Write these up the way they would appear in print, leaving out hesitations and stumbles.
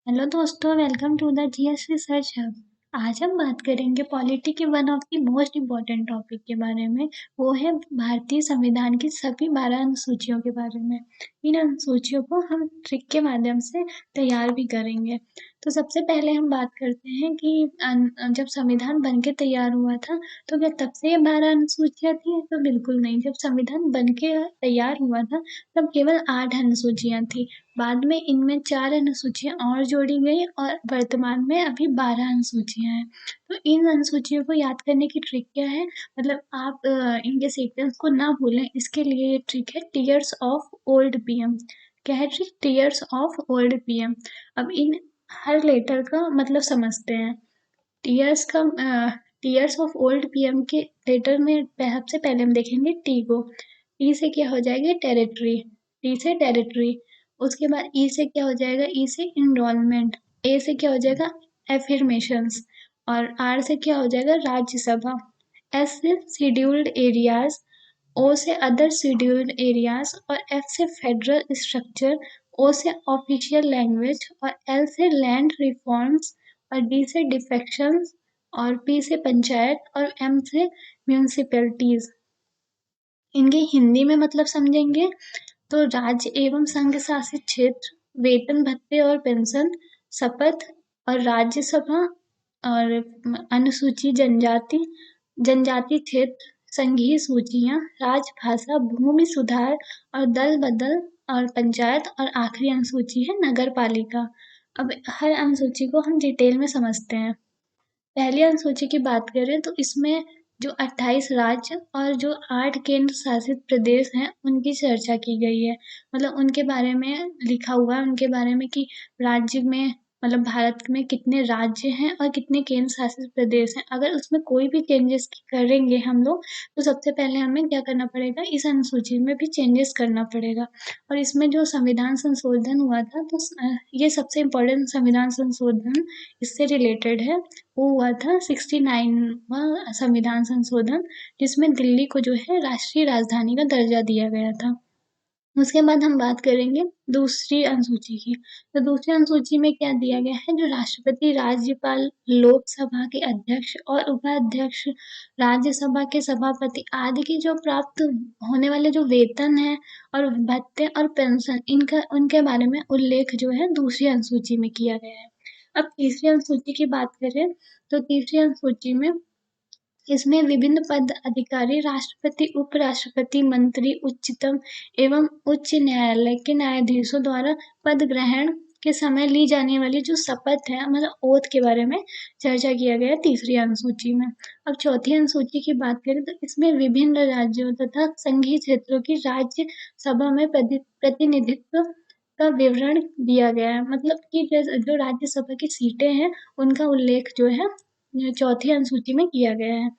Hello दोस्तों, welcome to the GS research hub. आज हम बात करेंगे पॉलिटी के one of the most important topic के बारे में। वो है भारतीय संविधान की सभी 12 अनुसूचियों के बारे में। इन अनुसूचियों को हम ट्रिक के माध्यम से तैयार भी करेंगे। तो सबसे पहले हम बात करते हैं कि जब संविधान बन के तैयार हुआ था तो क्या तब से ये 12 अनुसूचियां थी? तो बिल्कुल नहीं। जब संविधान बन के तैयार हुआ था तब केवल 8 अनुसूचियां थी। बाद में इनमें 4 अनुसूचियाँ और जोड़ी गई और वर्तमान में अभी 12 अनुसूचियाँ हैं। तो इन अनुसूचियों को याद करने की ट्रिक क्या है? मतलब आप इनके सीक्वेंस को ना भूलें, इसके लिए ये ट्रिक है टीयर्स ऑफ ओल्ड पीएम। क्या है trick? Tears of old PM. अब इन हर लेटर का मतलब समझते हैं। टीयर्स का टीयर्स ऑफ ओल्ड पीएम के लेटर में सबसे पहले हम देखेंगे टी को। टी से क्या हो जाएगी? टेरिटरी। टी से टेरिटरी। उसके बाद ई से क्या हो जाएगा? ई से इनरोलमेंट। ए से क्या हो जाएगा? एफर्मेशंस। और आर से क्या हो जाएगा? राज्यसभा। एस से शेड्यूल्ड एरियाज। ओ से अदर शेड्यूल्ड एरियाज और एफ से फेडरल स्ट्रक्चर। ओ से ऑफिशियल लैंग्वेज और एल से लैंड रिफॉर्म्स और डी से डिफेक्शंस और पी से पंचायत और एम से म्यूनिसिपैलिटीज। इनके हिंदी में मतलब समझेंगे तो राज्य एवं संघ शासित क्षेत्र, वेतन भत्ते और पेंशन, शपथ और राज्यसभा और अनुसूची जनजाति, जनजाति क्षेत्र, संघीय सूचियां, राजभाषा, भूमि सुधार और दल बदल और पंचायत और आखिरी अनुसूची है नगर पालिका। अब हर अनुसूची को हम डिटेल में समझते हैं। पहली अनुसूची की बात करें तो इसमें जो 28 राज्य और जो 8 केंद्र शासित प्रदेश हैं उनकी चर्चा की गई है। मतलब उनके बारे में लिखा हुआ है, उनके बारे में कि राज्य में मतलब भारत में कितने राज्य हैं और कितने केंद्र शासित प्रदेश हैं। अगर उसमें कोई भी चेंजेस करेंगे हम लोग तो सबसे पहले हमें क्या करना पड़ेगा? इस अनुसूची में भी चेंजेस करना पड़ेगा। और इसमें जो संविधान संशोधन हुआ था तो ये सबसे इम्पोर्टेंट संविधान संशोधन इससे रिलेटेड है। वो हुआ था 69वां संविधान संशोधन, जिसमें दिल्ली को जो है राष्ट्रीय राजधानी का दर्जा दिया गया था। उसके बाद हम बात करेंगे दूसरी अनुसूची की। तो दूसरी अनुसूची में क्या दिया गया है? जो राष्ट्रपति, राज्यपाल, लोकसभा के अध्यक्ष और उपाध्यक्ष, राज्यसभा के सभापति आदि की जो प्राप्त होने वाले जो वेतन है और भत्ते और पेंशन, इनका उनके बारे में उल्लेख जो है दूसरी अनुसूची में किया गया है। अब तीसरी अनुसूची की बात करें तो तीसरी अनुसूची में इसमें विभिन्न पद अधिकारी, राष्ट्रपति, उपराष्ट्रपति, मंत्री, उच्चतम एवं उच्च न्यायालय के न्यायाधीशों द्वारा पद ग्रहण के समय ली जाने वाली जो शपथ है मतलब ओथ के बारे में चर्चा किया गया है तीसरी अनुसूची में। अब चौथी अनुसूची की बात करें तो इसमें विभिन्न राज्यों तथा संघीय क्षेत्रों की राज्य सभा में प्रतिनिधित्व का विवरण दिया गया है। मतलब कि जो राज्यसभा की सीटें हैं उनका उल्लेख जो है चौथी अनुसूची में किया गया है।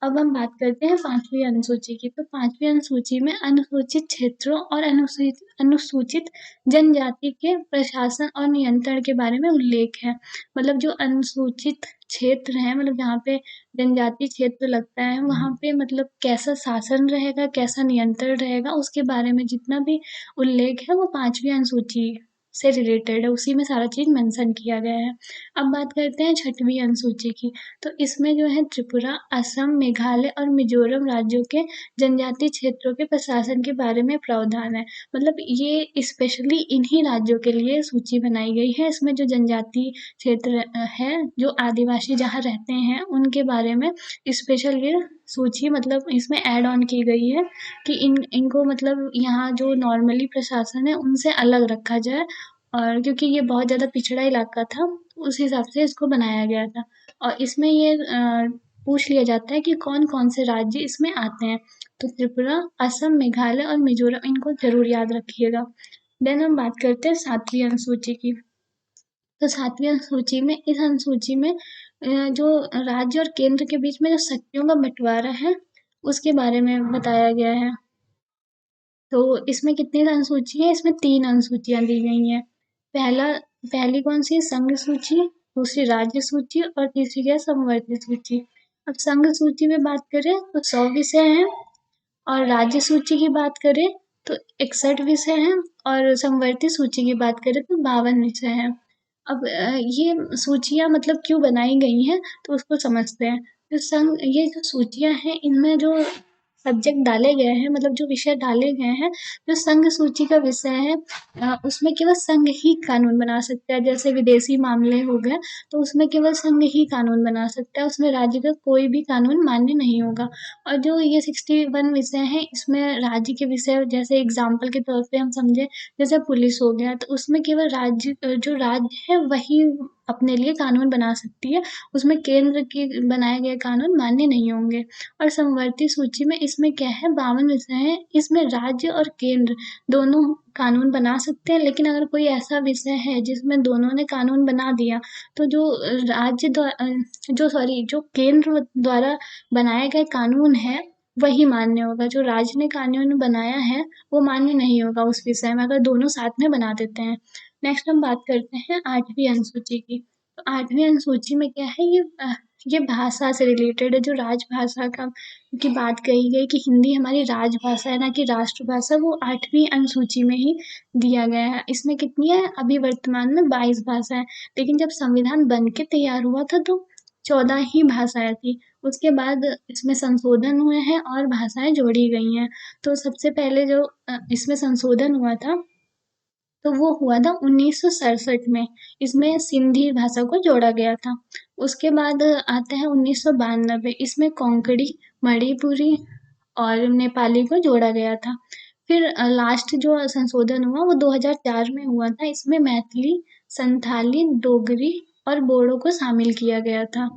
अब हम बात करते हैं पांचवी अनुसूची की। तो पांचवी अनुसूची में अनुसूचित क्षेत्रों और अनुसूचित जनजाति के प्रशासन और नियंत्रण के बारे में उल्लेख है। मतलब जो अनुसूचित क्षेत्र है मतलब जहाँ पे जनजाति क्षेत्र लगता है वहाँ पे मतलब कैसा शासन रहेगा, कैसा नियंत्रण रहेगा, उसके बारे में जितना भी उल्लेख है वो पांचवी अनुसूची से रिलेटेड है। उसी में सारा चीज मेंशन किया गया है। अब बात करते हैं छठवीं अनुसूची की। तो इसमें जो है त्रिपुरा, असम, मेघालय और मिजोरम राज्यों के जनजातीय क्षेत्रों के प्रशासन के बारे में प्रावधान है। मतलब ये स्पेशली इन्हीं राज्यों के लिए सूची बनाई गई है। इसमें जो जनजातीय क्षेत्र है, जो आदिवासी जहाँ रहते हैं उनके बारे में स्पेशल ये सूची मतलब इसमें ऐड ऑन की गई है कि इनको मतलब यहाँ जो नॉर्मली प्रशासन है उनसे अलग रखा जाए। और क्योंकि ये बहुत ज़्यादा पिछड़ा इलाका था उस हिसाब से इसको बनाया गया था। और इसमें ये पूछ लिया जाता है कि कौन-कौन से राज्य इसमें आते हैं। तो त्रिपुरा, असम, मेघालय और मिजोरम इनको ज़रूर याद रखिएगा। देन हम बात करते हैं 7वीं अनुसूची की। तो 7वीं अनुसूची में इस अनुसूची में जो राज्य और केंद्र के बीच में जो शक्तियों का बँटवारा है, उसके बारे में बताया गया है। तो इसमें कितनी अनुसूची है? इसमें 3 अनुसूचियाँ दी गई हैं। पहली कौन-सी है? संघ सूची, दूसरी राज्य सूची और तीसरी क्या है? समवर्ती सूची। अब संघ सूची में बात करें तो 100 विषय हैं और राज्य सूची की बात करें तो 61 विषय हैं और समवर्ती सूची की बात करें तो 52 विषय हैं। अब ये सूचियाँ मतलब क्यों बनाई गई हैं, तो उसको समझते हैं। ये जो सूचियाँ हैं, इनमें जो सब्जेक्ट डाले गए हैं, मतलब जो विषय डाले गए हैं, जो संघ सूची का विषय है, उसमें केवल संघ ही कानून बना सकता है। जैसे विदेशी मामले हो गए, तो उसमें केवल संघ ही कानून बना सकता है, उसमें राज्य का कोई भी कानून मान्य नहीं होगा। और जो ये 61 विषय हैं, इसमें राज्य के विषय, जैसे एग्जाम्पल के तौर पे हम समझे, जैसे पुलिस हो गया, तो उसमें केवल जो राज्य है वही अपने लिए कानून बना सकती है, उसमें केंद्र के बनाए गए कानून मान्य नहीं होंगे। और समवर्ती सूची में इसमें क्या है, 52 विषय हैं, इसमें राज्य और केंद्र दोनों कानून बना सकते हैं, लेकिन अगर कोई ऐसा विषय है जिसमें दोनों ने कानून बना दिया, तो जो केंद्र द्वारा बनाए गए कानून है वही मान्य होगा। जो राज्य ने कानून बनाया है वो मान्य नहीं होगा उस विषय में, अगर दोनों साथ में बना देते हैं। नेक्स्ट हम बात करते हैं 8वीं अनुसूची की। तो 8वीं अनुसूची में क्या है, ये भाषा से रिलेटेड है, जो राजभाषा का की बात कही गई कि हिंदी हमारी राजभाषा है, ना कि राष्ट्रभाषा, वो 8वीं अनुसूची में ही दिया गया है। इसमें कितनी है, अभी वर्तमान में 22 भाषा है, लेकिन जब संविधान बन के तैयार हुआ था तो 14 ही भाषाएं थी। उसके बाद इसमें संशोधन हुए हैं और भाषाएं जोड़ी गई हैं। तो सबसे पहले जो इसमें संशोधन हुआ था, तो वो हुआ था 1967 में। इसमें सिंधी भाषा को जोड़ा गया था। उसके बाद आता है 1992, इसमें कोंकणी, मणिपुरी और नेपाली को जोड़ा गया था। फिर लास्ट जो संशोधन हुआ वो 2004 में हुआ था। इसमें मैथिली, संथाली, डोगरी और बोडो को शामिल किया गया था।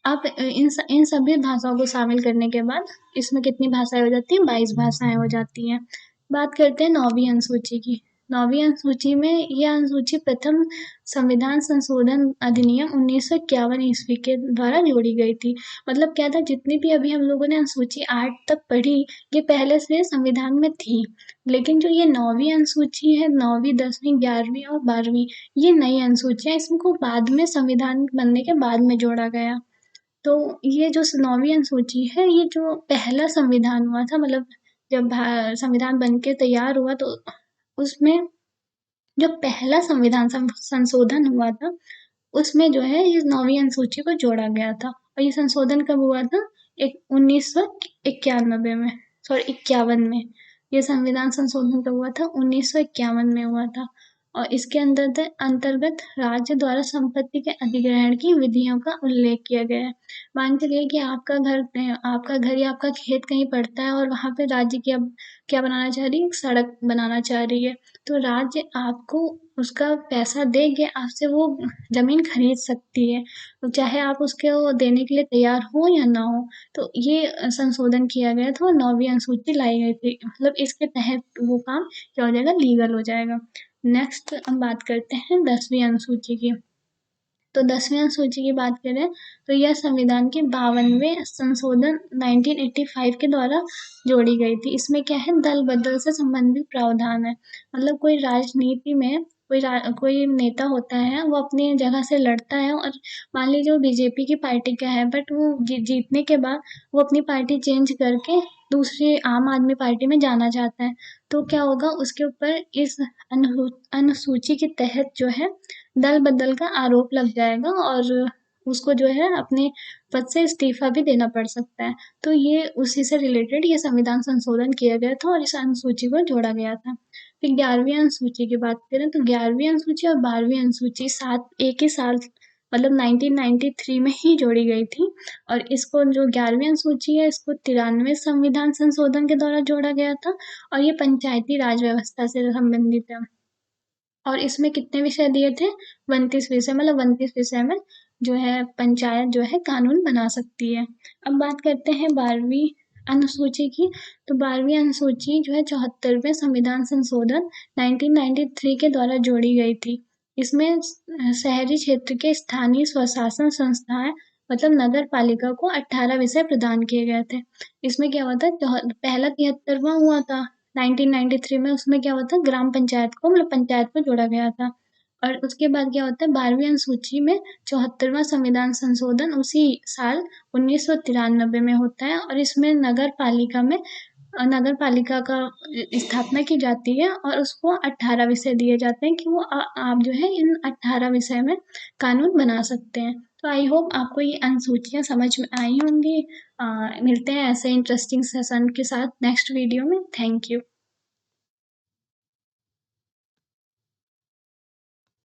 अब इन सभी भाषाओं को शामिल करने के बाद इसमें कितनी भाषाएं हो जाती हैं, 22 भाषाएं हो जाती हैं। बात करते हैं 9वीं अनुसूची की। 9वीं अनुसूची में यह अनुसूची प्रथम संविधान संशोधन अधिनियम 1951 ईस्वी के द्वारा जोड़ी गई थी। मतलब क्या था, जितनी भी अभी हम लोगों ने अनुसूची 8 तक पढ़ी, ये पहले से संविधान में थी। लेकिन जो ये 9वीं अनुसूची है, 9वीं, 10वीं, 11वीं और 12वीं, ये नई अनुसूचियां, इसको बाद में संविधान बनने के बाद में जोड़ा गया। तो ये जो 9वीं अनुसूची है, ये जो पहला संविधान हुआ था, मतलब जब संविधान बन के तैयार हुआ, तो उसमें जो पहला संविधान संशोधन हुआ था, उसमें जो है इस 9वीं अनुसूची को जोड़ा गया था। और ये संशोधन कब हुआ था, 1991 में, सॉरी 51 में। ये संविधान संशोधन कब हुआ था, 1951 में हुआ था। और इसके अंतर्गत राज्य द्वारा संपत्ति के अधिग्रहण की विधियों का उल्लेख किया गया है। मान के चलिए कि आपका घर या आपका खेत कहीं पड़ता है, और वहां पे राज्य क्या बनाना चाह रही है, सड़क बनाना चाह रही है, तो राज्य आपको उसका पैसा दे के आपसे वो ज़मीन खरीद सकती है, तो चाहे आप उसको देने के लिए तैयार हो या ना हो। तो ये संशोधन किया गया था और 9वीं अनुसूची लाई गई थी। मतलब इसके तहत वो काम क्या हो जाएगा, लीगल हो जाएगा। नेक्स्ट हम बात करते हैं 10वीं अनुसूची की। तो 10वीं अनुसूची की बात करें, तो यह संविधान के 52वें संशोधन 1985 के द्वारा जोड़ी गई थी। इसमें क्या है, दल बदल से संबंधित प्रावधान है। मतलब कोई राजनीति में कोई नेता होता है, वो अपनी जगह से लड़ता है, और मान लीजिए वो बीजेपी की पार्टी का है, बट वो जीतने के बाद वो अपनी पार्टी चेंज करके दूसरी आम आदमी पार्टी में जाना चाहता है। तो क्या होगा, उसके ऊपर इस अनुसूची के तहत जो है दल बदल का आरोप लग जाएगा, और उसको जो है अपने पद से इस्तीफा भी देना पड़ सकता है। तो ये उसी से रिलेटेड ये संविधान संशोधन किया गया था और इस अनुसूची को जोड़ा गया था। फिर 11वीं अनुसूची की बात करें, तो 11वीं अनुसूची और 12वीं अनुसूची साथ एक ही साल, मतलब 1993 में ही जोड़ी गई थी। और इसको जो 11वीं अनुसूची है, इसको 93 संविधान संशोधन के द्वारा जोड़ा गया था, और ये पंचायती राज व्यवस्था से संबंधित है। और इसमें कितने विषय दिए थे, 32 विषय, मतलब 32 विषय में जो है पंचायत जो है कानून बना सकती है। अब बात करते हैं 12वीं अनुसूची की। तो 12वीं अनुसूची जो है 74वें संविधान संशोधन 1993 के द्वारा जोड़ी गई थी। इसमें शहरी क्षेत्र के स्थानीय स्वशासन संस्थाएं, मतलब नगर पालिका को 18 विषय प्रदान किए गए थे। इसमें क्या हुआ था, पहला 73वां हुआ था 1993 में, उसमें क्या हुआ था, ग्राम पंचायत को, मतलब पंचायत को जोड़ा गया था। और उसके बाद क्या होता है, 12वीं अनुसूची में 74वां संविधान संशोधन उसी साल 1993 में होता है, और इसमें नगर पालिका में नगर पालिका का स्थापना की जाती है और उसको 18 विषय दिए जाते हैं कि वो आप जो है इन 18 विषय में कानून बना सकते हैं। तो आई होप आपको ये अनुसूचियाँ समझ में आई होंगी। मिलते हैं ऐसे इंटरेस्टिंग सेशन के साथ नेक्स्ट वीडियो में। Thank you.